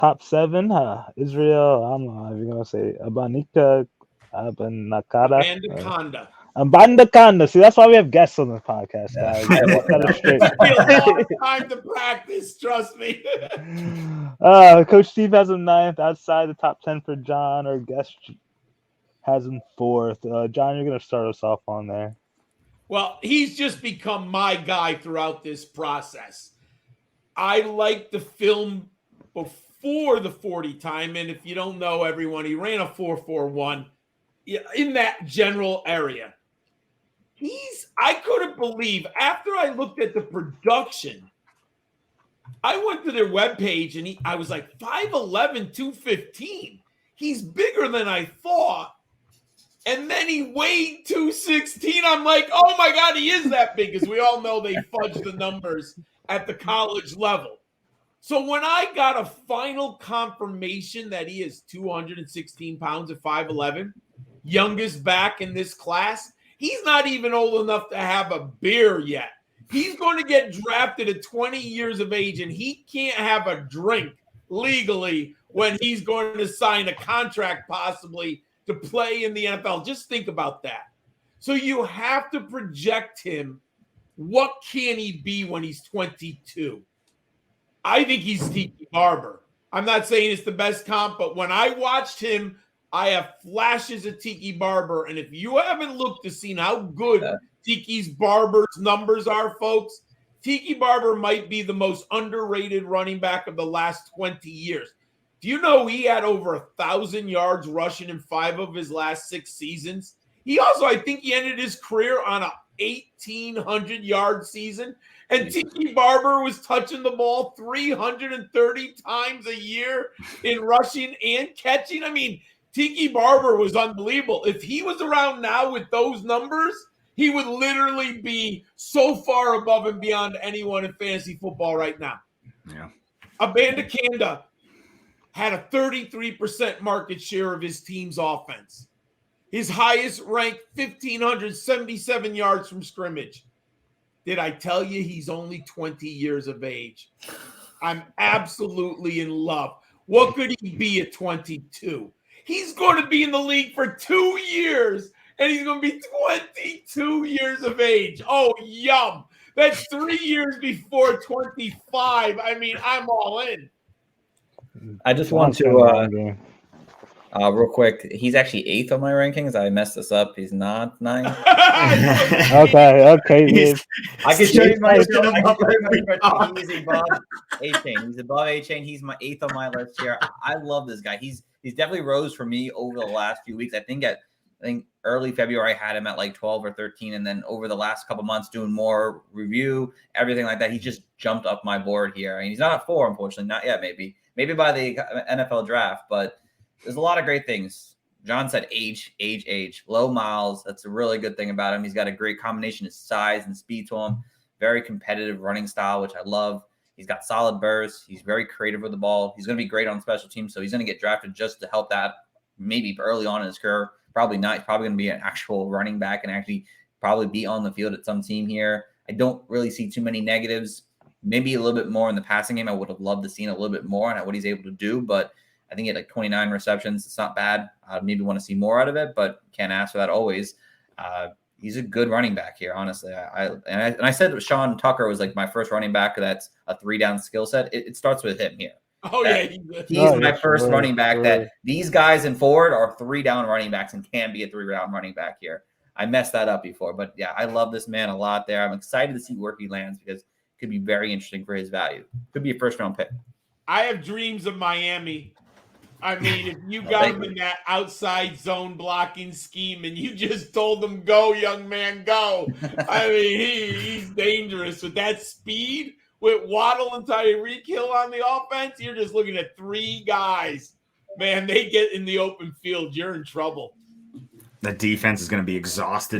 Top 7, Israel, I'm not even going to say Abanikada. Abanikanda. Abanikanda. See, that's why we have guests on this podcast, guys. Yeah. Got it straight. Took me a long time to practice, trust me. Coach Steve has him 9th, outside the top 10 for John. Our guest has him 4th. John, you're going to start us off on there. Well, he's just become my guy throughout this process. I like the film before the 40 time, and if you don't know, everyone, he ran a 4.41 in that general area. I couldn't believe, after I looked at the production, I went to their webpage and I was like, 5'11", 215. He's bigger than I thought. And then he weighed 216. I'm like, oh my God, he is that big, because we all know they fudge the numbers at the college level. So when I got a final confirmation that he is 216 pounds at 5'11", youngest back in this class, he's not even old enough to have a beer yet. He's going to get drafted at 20 years of age, and he can't have a drink legally when he's going to sign a contract possibly to play in the NFL. Just think about that. So you have to project him. What can he be when he's 22? I think he's Tiki Barber. I'm not saying it's the best comp, but when I watched him, I have flashes of Tiki Barber. And if you haven't looked to see how good Tiki's Barber's numbers are, folks, Tiki Barber might be the most underrated running back of the last 20 years. Do you know he had over 1,000 yards rushing in 5 of his last 6 seasons? He also, I think he ended his career on a 1,800-yard season. And Tiki Barber was touching the ball 330 times a year in rushing and catching. I mean, Tiki Barber was unbelievable. If he was around now with those numbers, he would literally be so far above and beyond anyone in fantasy football right now. Yeah. Abanikanda had a 33% market share of his team's offense. His highest ranked 1,577 yards from scrimmage. Did I tell you he's only 20 years of age? I'm absolutely in love. What could he be at 22? He's going to be in the league for 2 years, and he's going to be 22 years of age. Oh, yum. That's 3 years before 25. I mean, I'm all in. I just want to, real quick, he's actually 8th on my rankings. I messed this up. He's not 9th. Okay. I can show you my He's above A-Chain. He's above A-Chain. He's my 8th on my list here. I love this guy. He's definitely rose for me over the last few weeks. I think early February I had him at like 12 or 13, and then over the last couple months doing more review, everything like that, he just jumped up my board here. I mean, he's not at 4, unfortunately, not yet. Maybe by the NFL draft, but there's a lot of great things. John said age, low miles. That's a really good thing about him. He's got a great combination of size and speed to him. Very competitive running style, which I love. He's got solid bursts. He's very creative with the ball. He's going to be great on special teams, so he's going to get drafted just to help that maybe early on in his career. Probably not. He's probably going to be an actual running back and actually probably be on the field at some team here. I don't really see too many negatives. Maybe a little bit more in the passing game. I would have loved to see a little bit more on what he's able to do, but I think he had like 29 receptions. It's not bad. I maybe want to see more out of it, but can't ask for that always. He's a good running back here, honestly. I said that Sean Tucker was like my first running back that's a 3-down skill set. It starts with him here. Oh, yeah. He's my first running back that these guys in forward are 3-down running backs and can be a 3-down running back here. I messed that up before, but yeah, I love this man a lot there. I'm excited to see where he lands because it could be very interesting for his value. Could be a first-round pick. I have dreams of Miami. I mean, if you got him in that outside zone blocking scheme and you just told him, go, young man, go. I mean, he's dangerous with that speed. With Waddle and Tyreek Hill on the offense, you're just looking at 3 guys. Man, they get in the open field, you're in trouble. The defense is going to be exhausted.